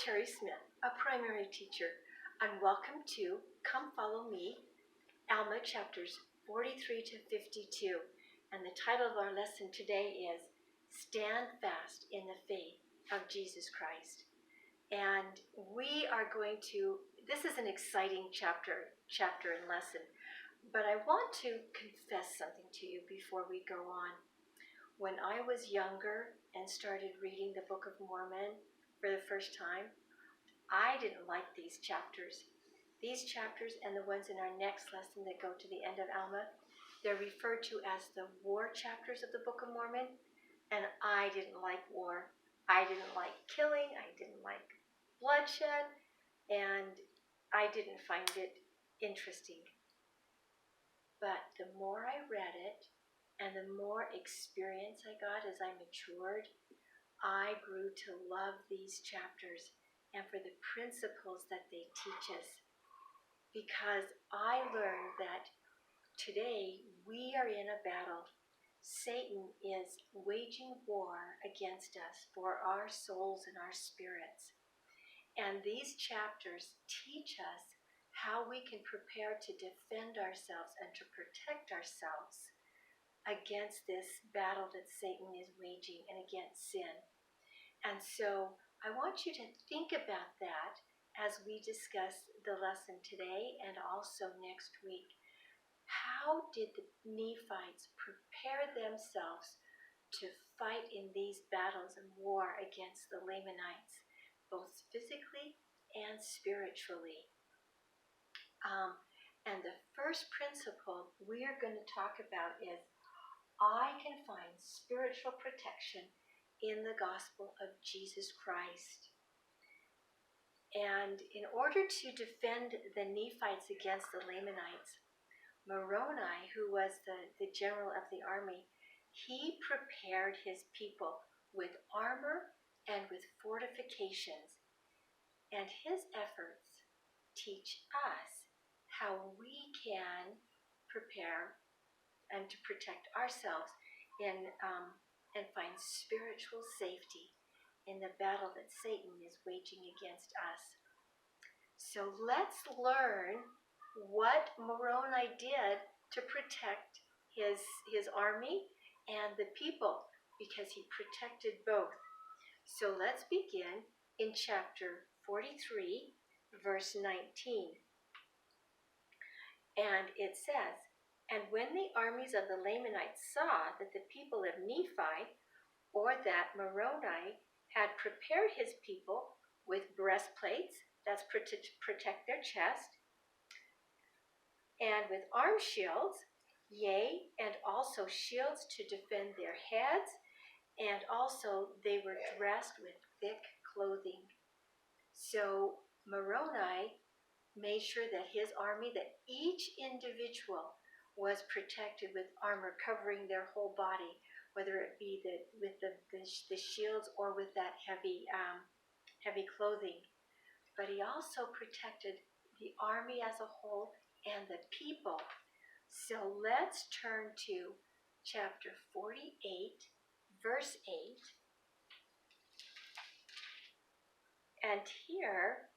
Terry Smith, a primary teacher, and welcome to Come Follow Me, Alma chapters 43 to 52. And the title of our lesson today is Stand Fast in the Faith of Jesus Christ. And we are going to, this is an exciting chapter and lesson, but I want to confess something to you before we go on. When I was younger and started reading the Book of Mormon for the first time, I didn't like these chapters. These chapters and the ones in our next lesson that go to the end of Alma, they're referred to as the war chapters of the Book of Mormon, and I didn't like war. I didn't like killing. I didn't like bloodshed, and I didn't find it interesting. But the more I read it, and the more experience I got as I matured, I grew to love these chapters and for the principles that they teach us. Because I learned that today we are in a battle. Satan is waging war against us for our souls and our spirits. And these chapters teach us how we can prepare to defend ourselves and to protect ourselves against this battle that Satan is waging and against sin. And so I want you to think about that as we discuss the lesson today and also next week. How did the Nephites prepare themselves to fight in these battles and war against the Lamanites, both physically and spiritually? And the first principle we are going to talk about is I can find spiritual protection in the gospel of Jesus Christ. And in order to defend the Nephites against the Lamanites, Moroni, who was the general of the army, he prepared his people with armor and with fortifications. And his efforts teach us how we can prepare and to protect ourselves and find spiritual safety in the battle that Satan is waging against us. So let's learn what Moroni did to protect his army and the people, because he protected both. So let's begin in chapter 43, verse 19. And it says, "And when the armies of the Lamanites saw that the people of Nephi, or that Moroni, had prepared his people with breastplates," that's to protect their chest, "and with arm shields, yea, and also shields to defend their heads, and also they were dressed with thick clothing." So Moroni made sure that his army, that each individual was protected with armor covering their whole body, whether it be with the shields or with that heavy clothing. But he also protected the army as a whole and the people. So let's turn to chapter 48, verse 8. And here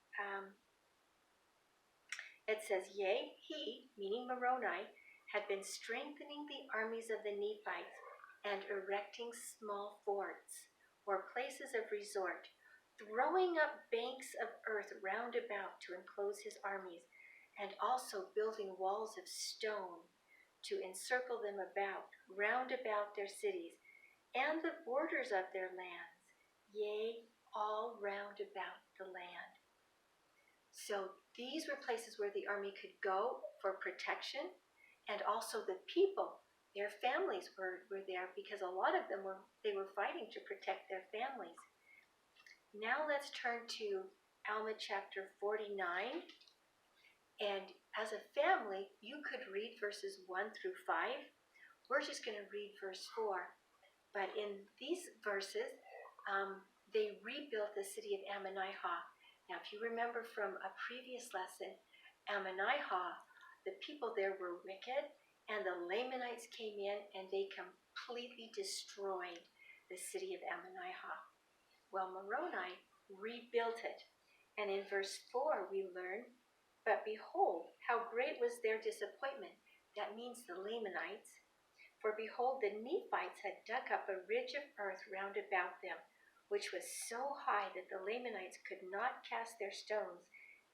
it says, "Yea, he," meaning Moroni, "had been strengthening the armies of the Nephites and erecting small forts, or places of resort, throwing up banks of earth round about to enclose his armies, and also building walls of stone to encircle them about, round about their cities, and the borders of their lands, yea, all round about the land." So these were places where the army could go for protection, and also the people, their families were there, because a lot of them they were fighting to protect their families. Now let's turn to Alma chapter 49. And as a family, you could read verses 1 through 5. We're just going to read verse 4. But in these verses, they rebuilt the city of Ammonihah. Now, if you remember from a previous lesson, Ammonihah, the people there were wicked, and the Lamanites came in and they completely destroyed the city of Ammonihah. Well, Moroni rebuilt it. And in verse 4 we learn, but behold, how great was their disappointment. That means the Lamanites. For behold, the Nephites had dug up a ridge of earth round about them, which was so high that the Lamanites could not cast their stones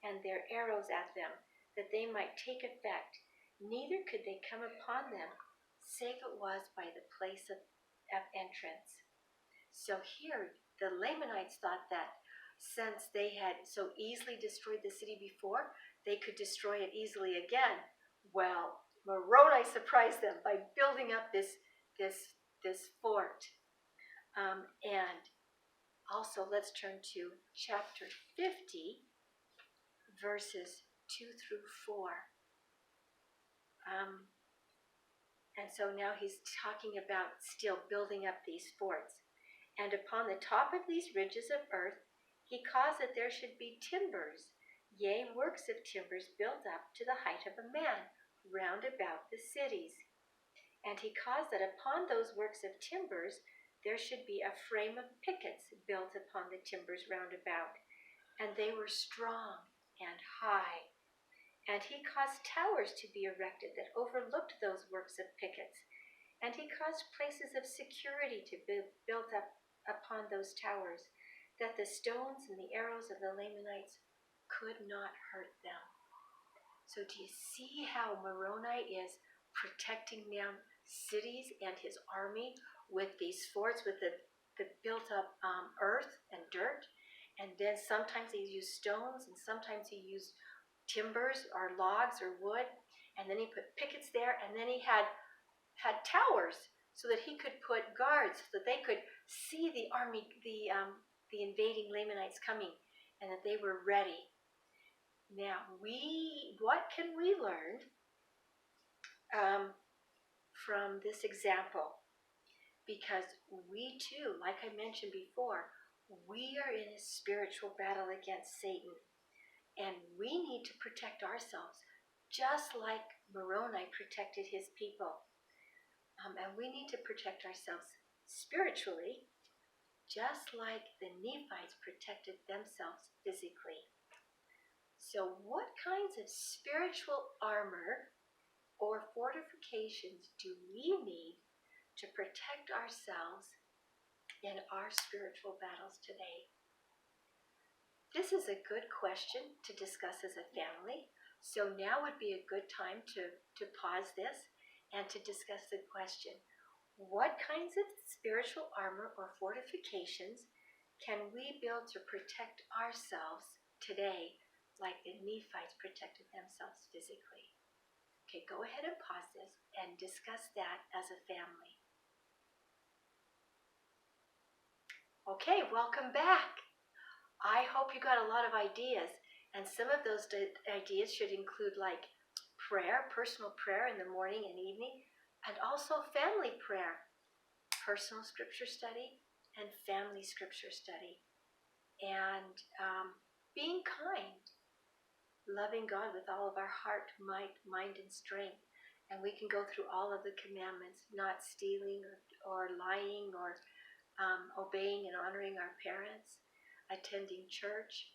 and their arrows at them, that they might take effect. Neither could they come upon them, save it was by the place of entrance. So here, the Lamanites thought that since they had so easily destroyed the city before, they could destroy it easily again. Well, Moroni surprised them by building up this fort. And also, let's turn to chapter 50, verses 2 through 4. And so now he's talking about still building up these forts. And upon the top of these ridges of earth, he caused that there should be timbers, yea, works of timbers built up to the height of a man, round about the cities. And he caused that upon those works of timbers there should be a frame of pickets built upon the timbers round about, and they were strong and high. And he caused towers to be erected that overlooked those works of pickets, and he caused places of security to be built up upon those towers, that the stones and the arrows of the Lamanites could not hurt them. So do you see how Moroni is protecting now cities and his army with these forts, with the built up earth and dirt? And then sometimes he used stones, and sometimes he used timbers or logs or wood, and then he put pickets there, and then he had towers so that he could put guards so that they could see the army, the invading Lamanites coming, and that they were ready. Now, what can we learn from this example? Because we too, like I mentioned before, we are in a spiritual battle against Satan, and we need to protect ourselves, just like Moroni protected his people. And we need to protect ourselves spiritually, just like the Nephites protected themselves physically. So what kinds of spiritual armor or fortifications do we need to protect ourselves in our spiritual battles today? This is a good question to discuss as a family. So now would be a good time to pause this and to discuss the question, what kinds of spiritual armor or fortifications can we build to protect ourselves today, like the Nephites protected themselves physically? Okay, go ahead and pause this and discuss that as a family. Okay, welcome back. I hope you got a lot of ideas, and some of those ideas should include like prayer, personal prayer in the morning and evening, and also family prayer, personal scripture study, and family scripture study. And being kind, loving God with all of our heart, might, mind, and strength. And we can go through all of the commandments, not stealing or lying or obeying and honoring our parents, attending church.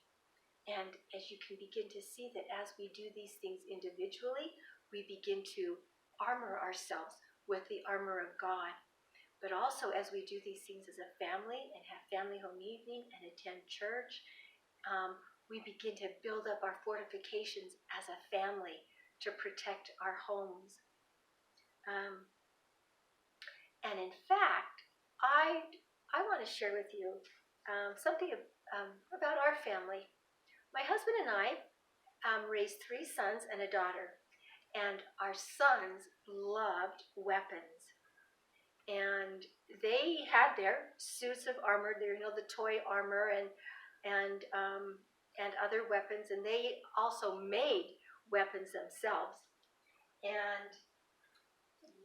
And as you can begin to see that as we do these things individually, we begin to armor ourselves with the armor of God. But also as we do these things as a family and have family home evening and attend church, we begin to build up our fortifications as a family to protect our homes. And in fact, I want to share with you something about our family. My husband and I raised 3 sons and a daughter, and our sons loved weapons. And they had their suits of armor, the toy armor and other weapons, and they also made weapons themselves. And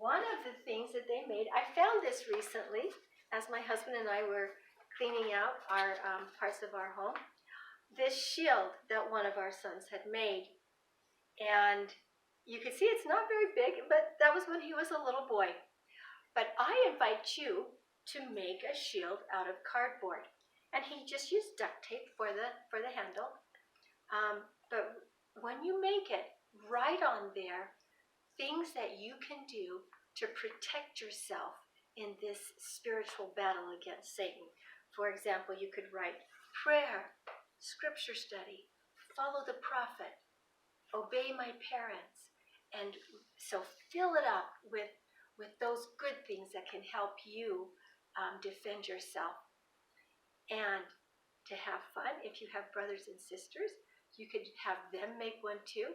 one of the things that they made, I found this recently as my husband and I were cleaning out our parts of our home, this shield that one of our sons had made. And you can see it's not very big, but that was when he was a little boy. But I invite you to make a shield out of cardboard. And he just used duct tape for the handle. But when you make it, write on there things that you can do to protect yourself in this spiritual battle against Satan. For example, you could write prayer, scripture study, follow the prophet, obey my parents. And so fill it up with those good things that can help you defend yourself. And to have fun, if you have brothers and sisters, you could have them make one too.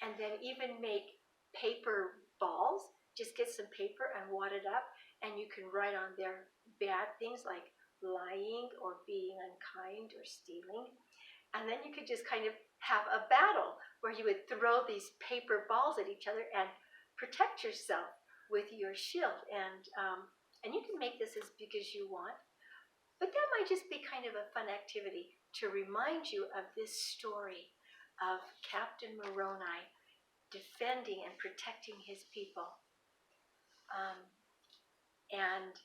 And then even make paper balls. Just get some paper and wad it up, and you can write on there bad things like lying or being unkind or stealing. And then you could just kind of have a battle where you would throw these paper balls at each other and protect yourself with your shield. And you can make this as big as you want. But that might just be kind of a fun activity to remind you of this story of Captain Moroni defending and protecting his people. And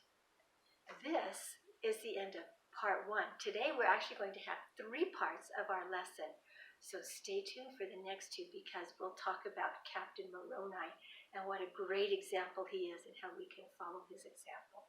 this is the end of part 1. Today we're actually going to have 3 parts of our lesson. So stay tuned for the next 2 because we'll talk about Captain Moroni and what a great example he is and how we can follow his example.